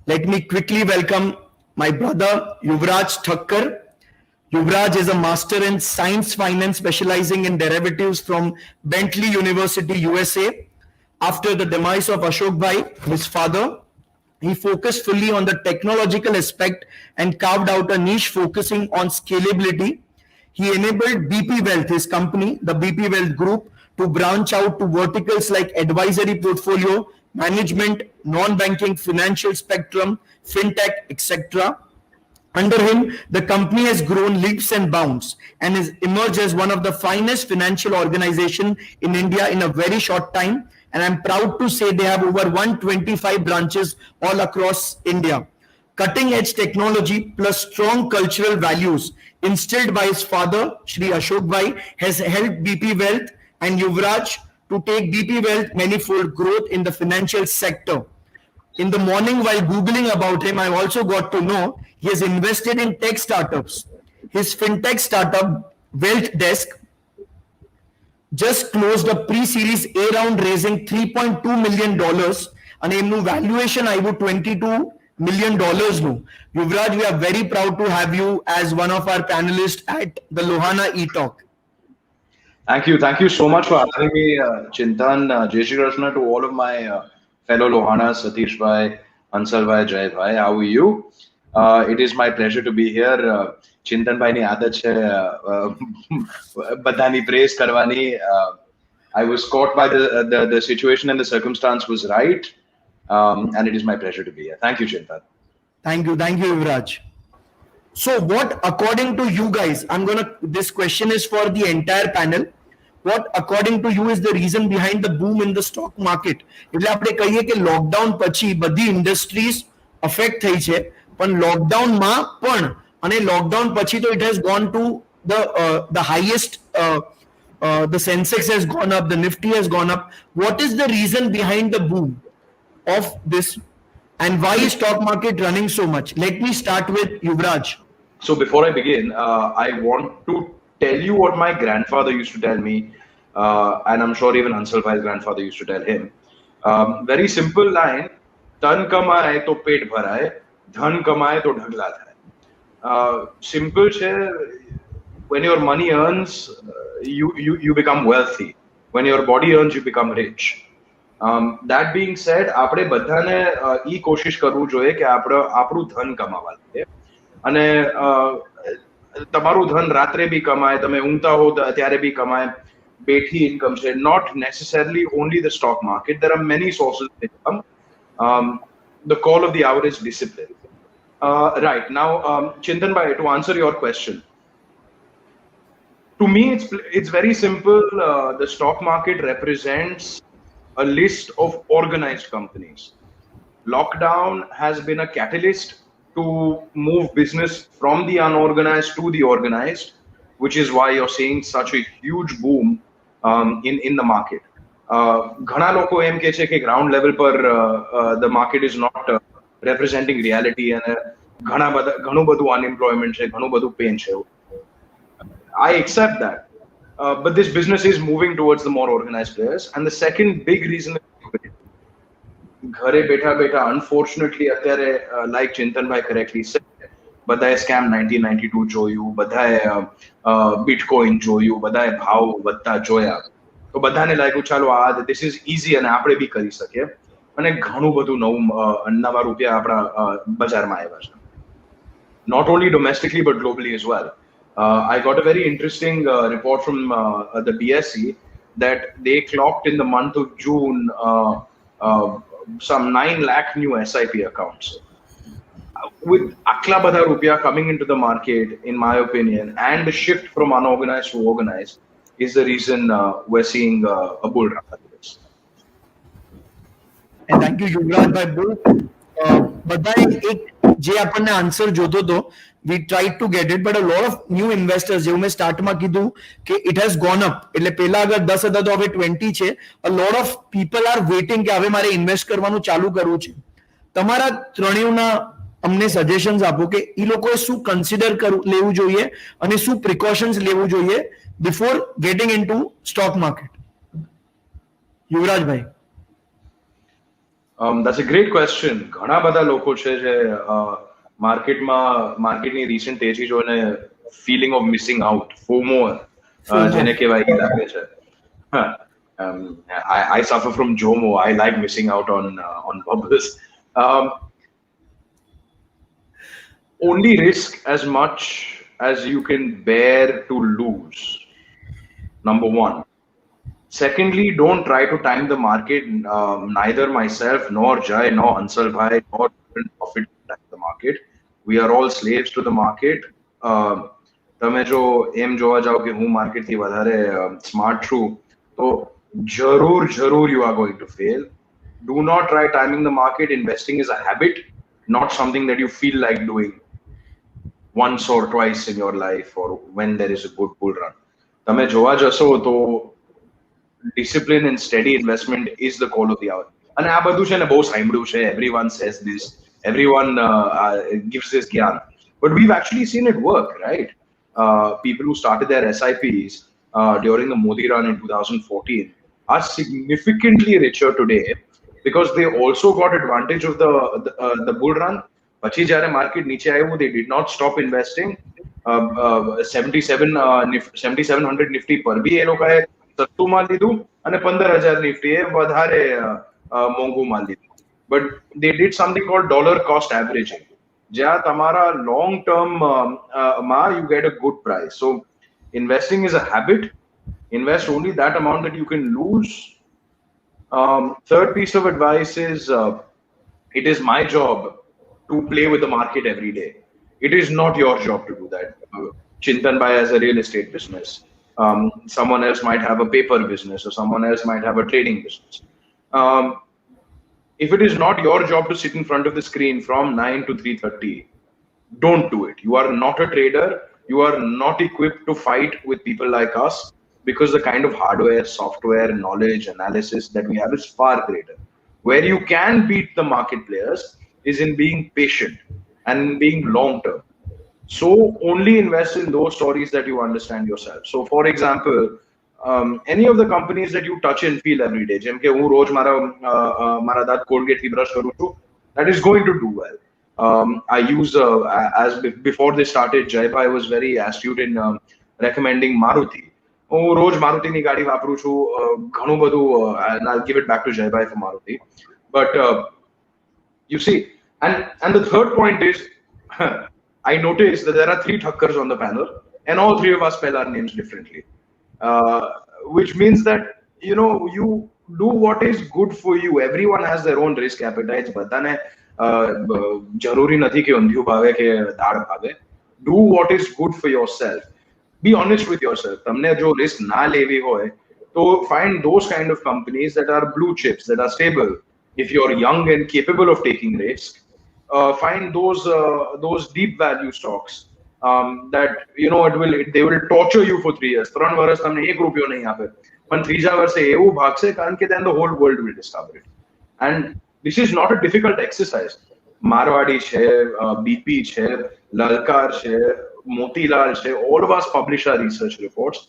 Let me quickly welcome my brother Yuvraj Thakkar. Yuvraj is a master in science finance specializing in derivatives from Bentley University, USA. After the demise of Ashok Bhai, his father, he focused fully on the technological aspect and carved out a niche focusing on scalability. He enabled BP Wealth, his company, the BP Wealth Group, to branch out to verticals like advisory portfolio, management, non-banking, financial spectrum, fintech, etc. Under him, the company has grown leaps and bounds and has emerged as one of the finest financial organizations in India in a very short time. And I'm proud to say they have over 125 branches all across India. Cutting edge technology plus strong cultural values instilled by his father, Shri Ashok Bhai, has helped BP Wealth and Yuvraj to take BP Wealth manifold growth in the financial sector. In the morning, while Googling about him, I also got to know he has invested in tech startups. His fintech startup, Wealth Desk, just closed a pre-series A round raising $3.2 million and એમનું valuation આવ્યું $22 million નું. Yuvraj, we are very proud to have you as one of our panelists at the Lohana E-Talk. Thank you so much for having me, Chintan. Jai Shri Krishna to all of my fellow Lohana, Satish Bhai, Ansal Bhai, Jai Bhai. How are you? It is my pleasure to be here. Chintan Bhai ni आदत है बधानी praise करवानी. I was caught by the situation and the circumstance was right, and it is my pleasure to be here. Thank you, Chintan. Thank you, Yuvraj. So, what according to you guys? This question is for the entire panel. What according to you is the reason behind the boom in the stock market? એટલે આપણે કહીએ કે lockdown પછી બધી industries affect થઈ છે, પણ લોકડાઉનમાં પણ અને લોકડાઉન પછી તો it has gone to the highest. The Sensex has gone up, the Nifty has gone up. What is the reason behind the boom of this, and why is stock market running so much? Let me start with Yuvraj. So before I begin, I want to tell you what my grandfather used to tell me, and I'm sure even Ansal Bhai's grandfather used to tell him. Very simple line: धन कमाए तो पेट भराए, धन कमाए तो ढगला थाए. Simple છે. When your money earns, you become wealthy. When your body earns, you become rich. That being said, આપણે બધાને ઈ કોશિશ કરવું જોઈએ કે આપણું ધન કમાવા જોઈએ. અને તમારું ધન રાત્રે બી કમાય, તમે ઊંઘતા હો ત્યારે બી કમાય. બેઠી ઇન્કમ છે, not necessarily only the stock market. There are many sources of income. The call of the hour is discipline. Right now, Chintan Bhai, to answer your question, to me it's very simple. The stock market represents a list of organized companies. Lockdown has been a catalyst to move business from the unorganized to the organized, which is why you're seeing such a huge boom in the market. ઘણા લોકો એમ કહે છે કે ground level પર the market is not representing reality and ઘણું બધું unemployment છે, ઘણું બધું pain છે. I accept that, but this business is moving towards the more organized players. And the second big reason is ઘરે બેઠા બેઠા unfortunately અત્યારે like Chintan Bhai correctly said, બધાએ scam 1992 જોયું, બધાએ Bitcoin જોયું, બધાએ ભાવ વધતા જોયા, તો બધાને લાગ્યું ચાલો this is easy અને આપણે બી કરી શકીએ, અને ઘણું બધું નવા રૂપિયા આપણા બજારમાં આવ્યા છે. Not only domestically but globally as well. I got a very interesting report from the BSE that they clocked in the month of June some 9 lakh new SIP accounts. With akla badha rupya coming into the market, in my opinion, and the shift from unorganized to organized is the reason we're seeing a bull run like this. And thank you, Yuvraj Bhai. બધાએ એક જે આપણને answer જોતો હતો, we tried to get it, but a lot of new investors, જેવું મેં સ્ટાર્ટમાં કીધું કે it has gone up, એટલે પહેલા અગર 10 હતા તો હવે 20 છે. A lot of people are waiting કે હવે મારે ઇન્વેસ્ટ કરવાનું ચાલુ કરવું છે. તમારા ત્રણેયના અમને સજેશન્સ આપો કે ઈ લોકોએ શું કન્સિડર લેવું જોઈએ અને શું પ્રિકોશન્સ લેવું જોઈએ before getting into stock market. Yuvraj Bhai. That's a great question. ઘણા બધા લોકો છે જે માર્કેટની રિસન્ટ તેજી જોઈને feeling of missing out FOMO જેને કહેવાય એ લાગે છે. Huh. I suffer from JOMO. I like missing out on bubbles. Um, only risk as much as you can bear to lose. Number one. Secondly, don't try to time the market. Neither myself nor Jai nor Hansal Bhai nor Profit time the market. We are all slaves to the market. તમે જો એમ જોવા જાઓ કે હું માર્કેટથી વધારે smart છું તો જરૂર you are going to fail. Do not try timing the market. Investing is a habit, not something that you feel like doing once or twice in your life or when there is a good bull run. તમે જોવા જશો તો discipline and steady investment is the call of the hour. And આ બધું છે ને બહુ સાંભળ્યું છે. Everyone says this. Everyone gives this gyan. But we've actually seen it work, right? People who started their SIPs during the Modi run in 2014 are significantly richer today because they also got advantage of the bull run. પછી જ્યારે market નીચે આવ્યું, they did not stop investing. 7700 Nifty પર બી એ લોકોએ સસ્તું માલ લીધું અને 15000 નિફ્ટી એ વધારે મોંઘું માલ લીધું. But they did something called dollar cost averaging. જ્યાં તમારા long term you get a good price. So investing is a habit. Invest only that amount that you can lose. Third piece of advice is it is my job to play with the market every day. It is not your job to do that. Chintan Bhai has a real estate business. Someone else might have a paper business or someone else might have a trading business. If it is not your job to sit in front of the screen from 9 to 3:30, don't do it. You are not a trader. You are not equipped to fight with people like us because the kind of hardware, software, knowledge, analysis that we have is far greater. Where you can beat the market players is in being patient and being long term. So only invest in those stories that you understand yourself. So for example, any of the companies that you touch and feel every day, જેમ કે હું રોજ મારા દાંત Colgate થી brush કરું છું, that is going to do well. I use as before they started, Jaipai was very astute in recommending Maruti. હું રોજ મારુતિની ગાડી વાપરું છું, ઘણું બધું, and I'll give it back to Jaipai for Maruti. But you see, and the third point is, I noticed that there are 3 Thakkars on the panel, and all 3 of us spell our names differently, which means that you do what is good for you. Everyone has their own risk appetites. બધાને જરૂરી નથી કે ઊંધિયું ભાવે કે દાળ ભાવે. Do what is good for yourself. Be honest with yourself. તમને જો risk ના લેવી હોય તો find those kind of companies that are blue chips, that are stable. If you're young and capable of taking risk, find those deep value stocks that they will torture you for 3 years. 3 વર્ષ તમને 1 રૂપિયો નહીં આપે, પણ ત્રીજા વર્ષે એવું ભાગશે કારણ કે then the whole world will discover it. And this is not a difficult exercise. Marwari છે, BP છે, લલકાર છે, મોતીલાલ છે, all of us publish our research reports.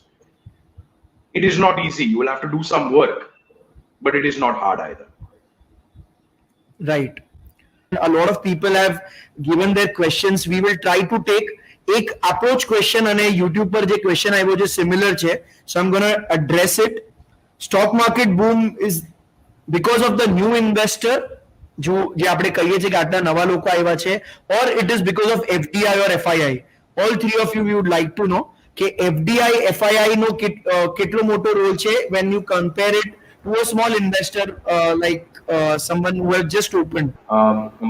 It is not easy. You will have to do some work, but it is not hard either. Right. A lot of people have given their questions. We will try to take एक approach question અને YouTube પર જે question આવ્યો છે similar છે, so I'm going to address it. Stock market boom is because of the new investor, જે આપણે કહીએ છીએ કે આટલા નવા લોકો આવ્યા છે, or it is because of FDI or FII. All 3 of you, we would like to know કે FDI FII નો કેટલો મોટો રોલ છે when you compare it to a small investor like someone who has just opened.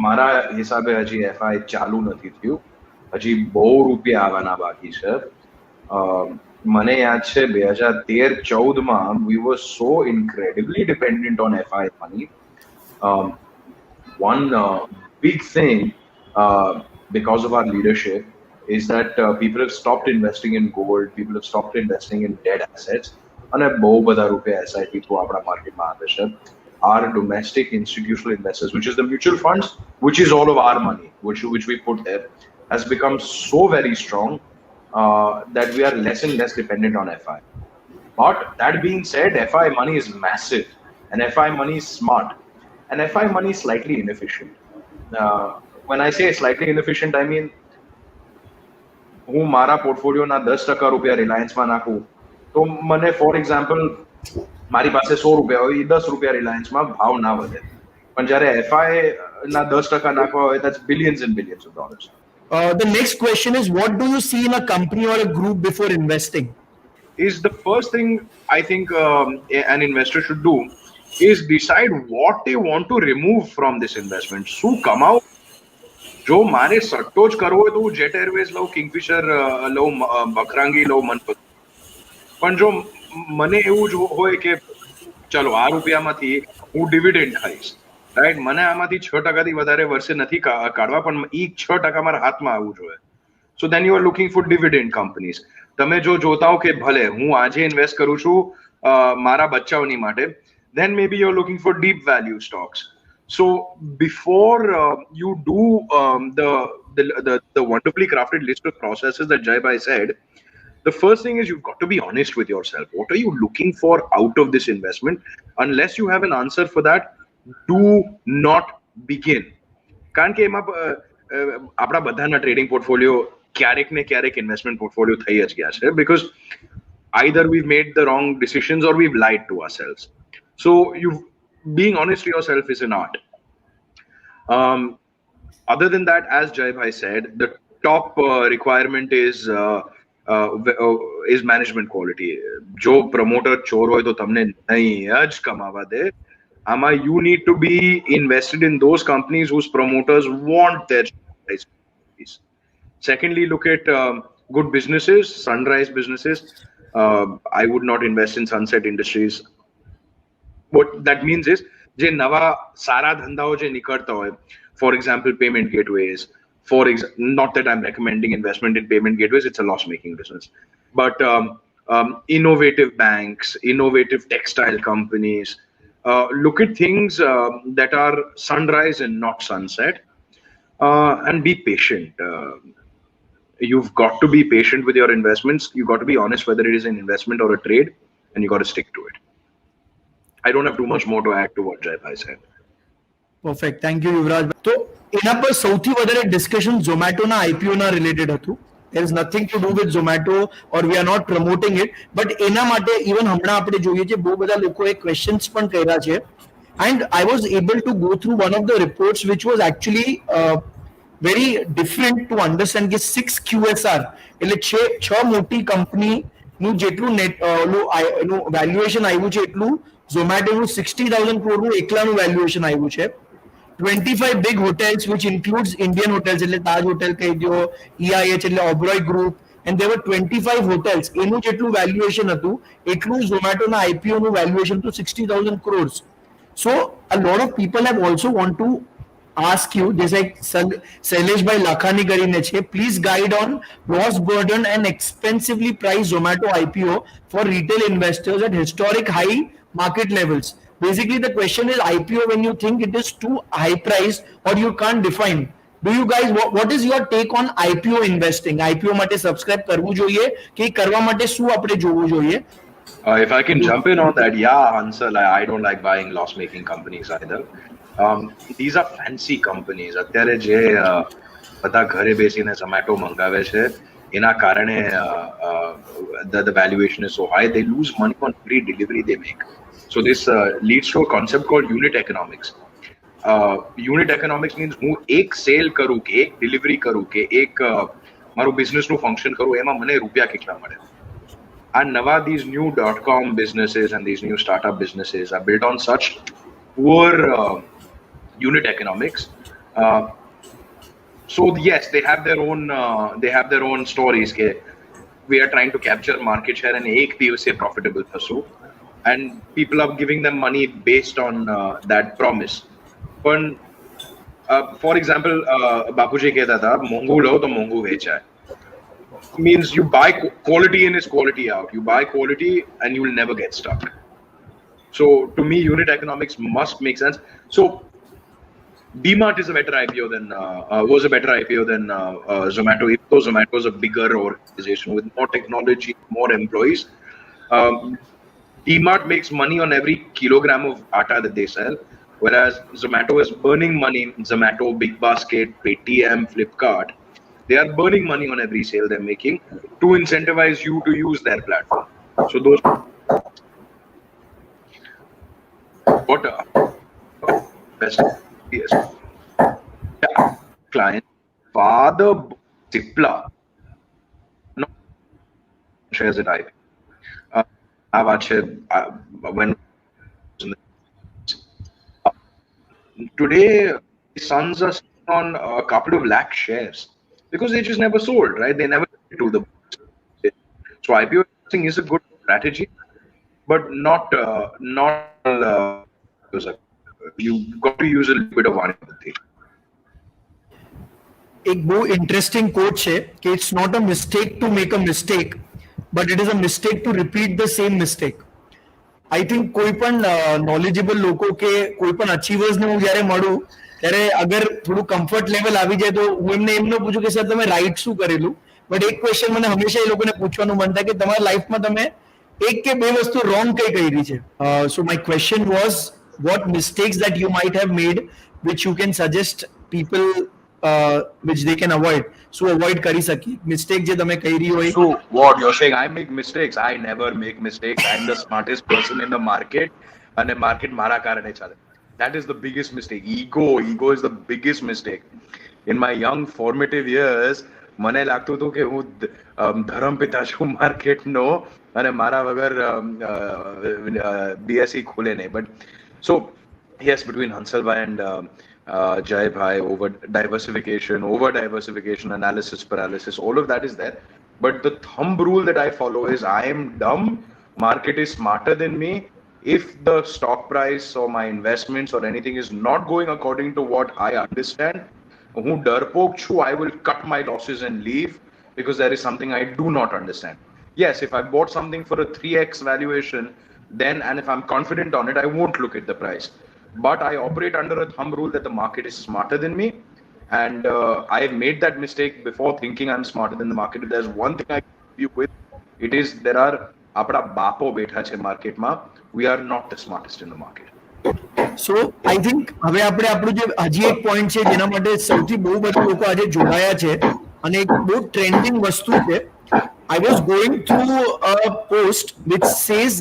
મારા હિસાબે હજી FI ચાલુ નથી થયું, હજી બહુ રૂપિયા આવવાના બાકી છે. મને યાદ છે 2013-14 માં we were so incredibly dependent on FI money. One big thing because of our leadership is that people have stopped investing in gold, people have stopped investing in dead assets, અને બહુ બધા રૂપિયા SIP થ્રુ આપણા માર્કેટમાં આવે છે. Our domestic institutional investors, which is the mutual funds, which is all of our money, which we put there, has become so very strong that we are less and less dependent on FI. But that being said, FI money is massive and FI money is smart. and FI money is slightly inefficient. When I say slightly inefficient, I mean હું મારા પોર્ટફોલિયોના 10% રૂપિયા રિલાયન્સમાં નાખું તો મને for example મારી પાસે 100 રૂપિયા હોય એ 10 રૂપિયા રિલાયન્સમાં ભાવ ના વધે પણ જ્યારે એફઆઈ ના 10% નાખવા હોય that's billions and billions of dollars. The next question is, what do you see in a company or a group before investing? Is the first thing I think an investor should do is decide what they want to remove from this investment. શું કમાવું જો મારે સટ્ટો જ કરવો હોય તો હું jet Airways લઉં, Kingfisher લઉં, બખરાંગી લઉં, મનપસંદ. પણ જો મને એવું જ હોય કે ચલો આ રૂપિયામાંથી હું ડિવિડન્ડ ખાઈશ, રાઈટ, મને આમાંથી 6% વધારે વર્ષે નથી કાઢવા પણ એ 6% મારા હાથમાં આવવું જોઈએ. So then you are looking for dividend companies. તમે જો જોતા હો કે ભલે હું આજે ઇન્વેસ્ટ કરું છું મારા બચ્ચાઓની માટે, then maybe you're looking for deep value stocks. So before you do the wonderfully crafted list of processes that Jai Bhai said, the first thing is you've got to be honest with yourself. What are you looking for out of this investment? Unless you have an answer for that, do not begin. કારણ કે એમાં આપણા બધાના trading portfolio ક્યારેક ને ક્યારેક investment portfolio થઈ જ ગયા છે because either we've made the wrong decisions or we've lied to ourselves. So being honest to yourself is an art. Other than that, as Jai Bhai said, the top requirement is management quality. જો promoter ચોર હોય તો તમને નહીં જ કમાવા દે. You need to be invested in those companies whose promoters want their shares. Secondly, look at good businesses, sunrise businesses. I would not invest in Sunset Industries. What that means is જે નવા સારા ધંધાઓ જે નીકળતા હોય, for example payment gateways, not that I'm recommending investment in payment gateways, it's a loss making business, but innovative banks, innovative textile companies, look at things that are sunrise and not sunset, and be patient. You've got to be patient with your investments. You've got to be honest whether it is an investment or a trade, and you got to stick to it. I don't have too much more to add to what Jai Bhai said. Perfect. Thank you, Yuvraj. તો એના પર સૌથી વધારે discussion ઝોમેટોના IPO ના related હતું. There is nothing to do with Zomato or we are not promoting it. But એના માટે even હમણાં આપણે જોઈએ છે બહુ બધા લોકોએ questions પણ કર્યા છે. And I was able to go through one of the reports which was actually very different to understand કે 6 QSR એટલે 6 મોટી કંપનીનું જેટલું વેલ્યુએશન આવ્યું છે એટલું ઝોમેટોનું 60,000 crore એકલાનું વેલ્યુએશન આવ્યું છે. 25 big hotels which includes Indian hotels એટલે Taj Hotel કહી દો, EIH એટલે Oberoi Group, and there were 25 hotels. એનું જેટલું વેલ્યુએશન હતું એટલું ઝોમેટોના IPO નું વેલ્યુએશન તો 60,000 crores. So a lot of people have also want to ask you, just like Shailesh Bhai Lakhani કરીને છે, please guide on loss burden and expensively priced Zomato IPO for retail investors at historic high market levels. Basically the question is IPO when you think it is too high priced or you can't define. Do you guys, what is your take on IPO investing? IPO માટે subscribe કરવું જોઈએ કે કરવા માટે શું આપણે જોવું જોઈએ? If I can jump in on that, yeah, Hansal, I don't like buying loss-making companies either. These are fancy companies. અત્યારે જે બધા ઘરે બેસીને ઝોમેટો મંગાવે છે એના કારણે the valuation is so high, they lose money on every delivery they make. So this leads to a concept called unit economics. Unit economics means હું એક સેલ કરું કે એક ડિલિવરી કરું કે એક મારું બિઝનેસનું ફંક્શન કરું એમાં મને રૂપિયા કેટલા મળે. And nava these new .com businesses and these new startup businesses are built on such poor unit economics. So yes, they have their own stories ke we are trying to capture market share and ek divase profitable thasu, and people are giving them money based on that promise. But for example, Bapuji kehta tha mongu lo to mongu vecha means you buy quality in is quality out. You buy quality and you will never get stuck. So to me, unit economics must make sense. So DMart is a better IPO than was a better IPO than Zomato. Even though Zomato is a bigger organization with more technology, more employees, DMart makes money on every kilogram of atta that they sell. Whereas Zomato is burning money. Zomato, Big Basket, Paytm, Flipkart, they are burning money on every sale they're making to incentivize you to use their platform. So those what best yes, client father Zipla not shares it I I've actually when today sons are sitting on a couple of lakh shares because they just never sold, right? They never to the so IPO investing is a good strategy, but not you got to use a little bit of one of the thing. એક બહુ interesting quote છે કે it's not a mistake to make a mistake but it is a mistake to repeat the same mistake. I think કોઈ પણ knowledgeable લોકો કે કોઈ પણ અચીવર્સને હું જ્યારે મળું ત્યારે અગર થોડું કમ્ફર્ટ લેવલ આવી જાય તો હું એમને એમ ન પૂછું કે સર તમે રાઈટ શું કરેલું, બટ એક ક્વેશ્ચન મને હંમેશા એ લોકોને પૂછવાનું મન થાય કે તમારા લાઈફમાં તમે એક કે બે વસ્તુ રોંગ કઈ કરી છે. સો my question was what mistakes that you might have made which you can suggest people which they can avoid, so avoid કરી શકી mistake જે તમે કરી હોય. So what you're saying, I make mistakes. I never make mistakes. I'm the smartest person in the market, and the market mara karane chale. That is the biggest mistake. Ego is the biggest mistake. In my young formative years, મને લાગતું હતું કે હું ધરમ પિતા છું માર્કેટનો અને મારા વગર BSE ખુલે નહીં. But so yes, between Hansalbhai and Jai Bhai, over diversification, analysis paralysis, all of that is there. But the thumb rule that I follow is I am dumb, market is smarter than me. If the stock price or my investments or anything is not going according to what I understand, who darpok chu, I will cut my losses and leave because there is something I do not understand. Yes, if I bought something for a 3x valuation, then and if I'm confident on it, I won't look at the price. But I operate under a thumb rule that the market is smarter than me, and I've made that mistake before, thinking I'm smarter than the market. If there's one thing I can leave you with, it is there are apna bapo betha che market ma. We are not the smartest in the market. So I think હવે આપણે આપણું જે હજી એક point છે જેના માટે સૌથી બહુ બધા લોકો આજે જોડાયા છે અને એક બહુ ટ્રેન્ડિંગ વસ્તુ છે. I was going through a post which says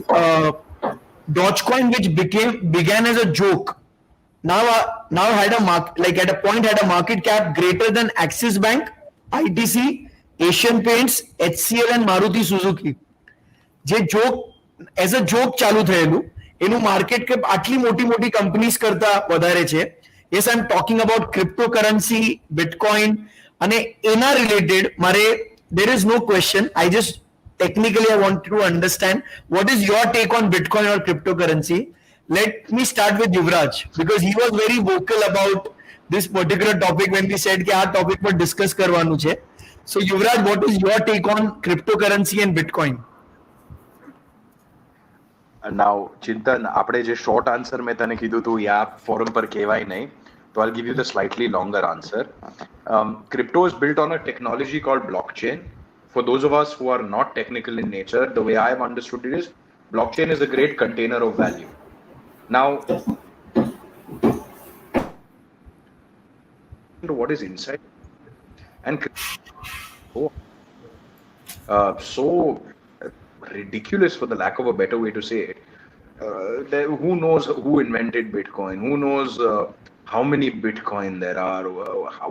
Dogecoin which began as a joke now had a at a point had a market cap greater than Axis Bank, ITC, Asian Paints, HCL and Maruti Suzuki. જે joke as a joke ચાલુ થયેલું એનું market cap આટલી મોટી મોટી companies કરતા વધારે છે. Yes I am talking about cryptocurrency, bitcoin અને એના રિલેટેડ મારે there is no question. I just technically I want to understand what is your take on Bitcoin or cryptocurrency. Let me start with Yuvraj because he was very vocal about this particular topic when we said कि આ topic पर discuss કરવાનું છે. So Yuvraj, what is your take on cryptocurrency and Bitcoin? Now Chintan, આપણે જે short answer મેં તને કીધું હતું યા forum પર કહેવાય નહીં, so I'll give you the slightly longer answer. Crypto is built on a technology called blockchain. For those of us who are not technical in nature, the way I have understood it is blockchain is a great container of value. Now, what is inside? And so ridiculous, for the lack of a better way to say it. Who knows who invented Bitcoin? Who knows how many Bitcoin there are?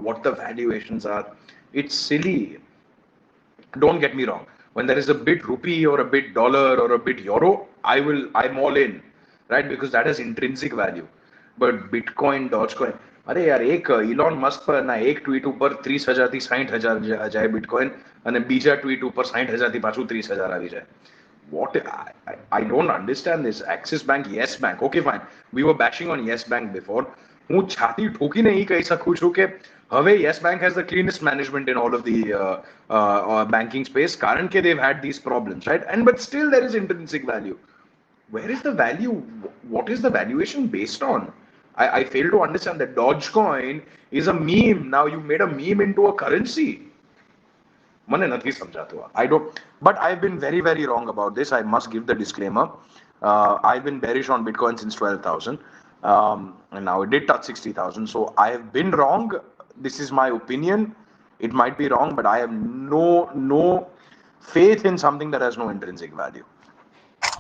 What the valuations are? It's silly. Don't get me wrong. When there is a bit rupee or a bit dollar or a bit euro, I'm all in, right? Because that has intrinsic value. But Bitcoin, Dogecoin, अरे यार एक Elon Musk પર ના એક tweet ઉપર 30,000 થી 60,000 જાય bitcoin અને બીજા ટ્વીટ ઉપર 60,000 થી પાછું 30,000 આવી જાય. What I don't understand this. Axis Bank, Yes Bank, okay fine, we were bashing on Yes Bank before. હું છાતી ઠોકીને એ કહી શકું છું કે હવે Yes Bank has the cleanest management in all of the banking space કારણ કે they've had these problems, right? And but still there is intrinsic value. Where is the value? What is the valuation based on? I fail to understand that Dogecoin is a meme. Now you made a meme into a currency. મને નથી સમજાતું. I don't, but I've been very, very wrong about this. I must give the disclaimer. I've been bearish on Bitcoin since 12,000. and now it did touch 60,000. So I have been wrong. This is my opinion. It might be wrong, but I have no faith in something that has no intrinsic value.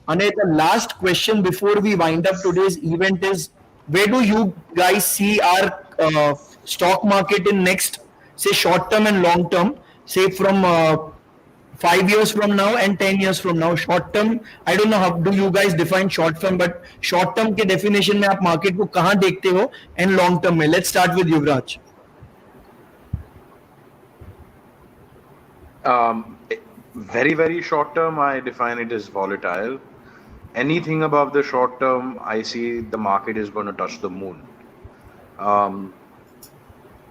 And the last question before we wind up today's event is, where do you guys see our stock market in next, say, short term and long term, say from 5 years from now and 10 years from now? Short term, I don't know how do you guys define short term, but short term के definition में आप market को कहाँ देखते हो, and long term में? Let's start with Yuvraj. Very short term, I define it as volatile. Anything above the short term, I see the market is going to touch the moon.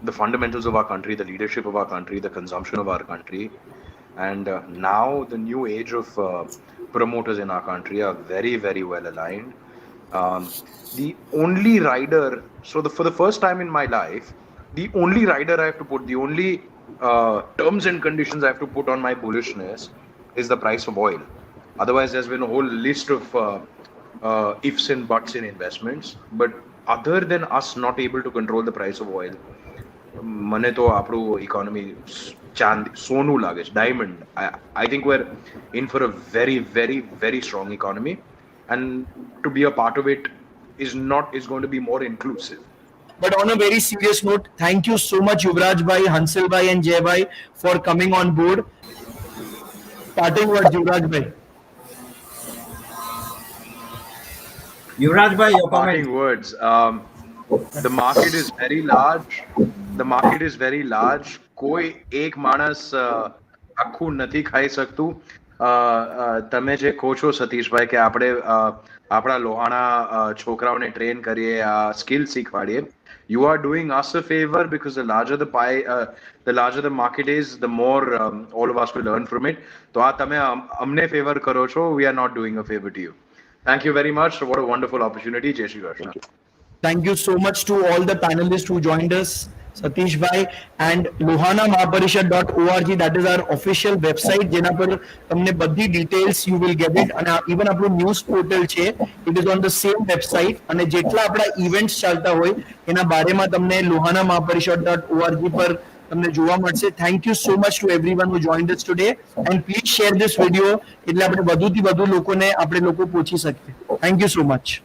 The fundamentals of our country, the leadership of our country, the consumption of our country, and now the new age of promoters in our country are very well aligned. The only rider, for the first time in my life, the only rider I have to put, the only terms and conditions I have to put on my bullishness is the price of oil. Otherwise, there's been a whole list of ifs and buts in investments. But other than us not able to control the price of oil, મને તો આપણું economy ચાંદ સોનું લાગે છે, diamond. I think we're in for a very strong economy, and to be a part of it is going to be more inclusive. But on a very serious note, thank you so much, Yuvraj bhai, Hansal bhai, and Jay bhai, for coming on board. Parting words, Yuvraj bhai. Yuvraj bhai, your Parting comment. words. The market is very large. The market is very large. કોઈ એક માણસ આખું નથી ખાઈ શકતું. તમે જે કહો છો સતીશભાઈ કે આપણે આપણા લોહાણા છોકરાઓને ટ્રેન કરીએ, આ skill શીખવાડીએ. You are doing us a favor, because the larger the pie, the larger the market is, the more all of us will learn from it. તો આ તમે અમને ફેવર કરો છો. We are not doing a favor to you. Thank you very much. What a wonderful opportunity. Jai Shri Krishna. Thank you so much to all the panelists who joined us, Satish bhai, and lohanamahaparishad.org. That is our official website. જેના પર તમને બધી details you will get it. અને even આપણું news portal છે, it is on the same website. અને જેટલા આપણા events ચાલતા હોય એના બારેમાં તમને lohanamahaparishad.org પર તમને જોવા મળશે. Thank you so much to everyone who joined us today, and please share this video એટલે આપણે વધુથી વધુ લોકોને આપણે લોકો પહોંચી શકીએ. Thank you so much.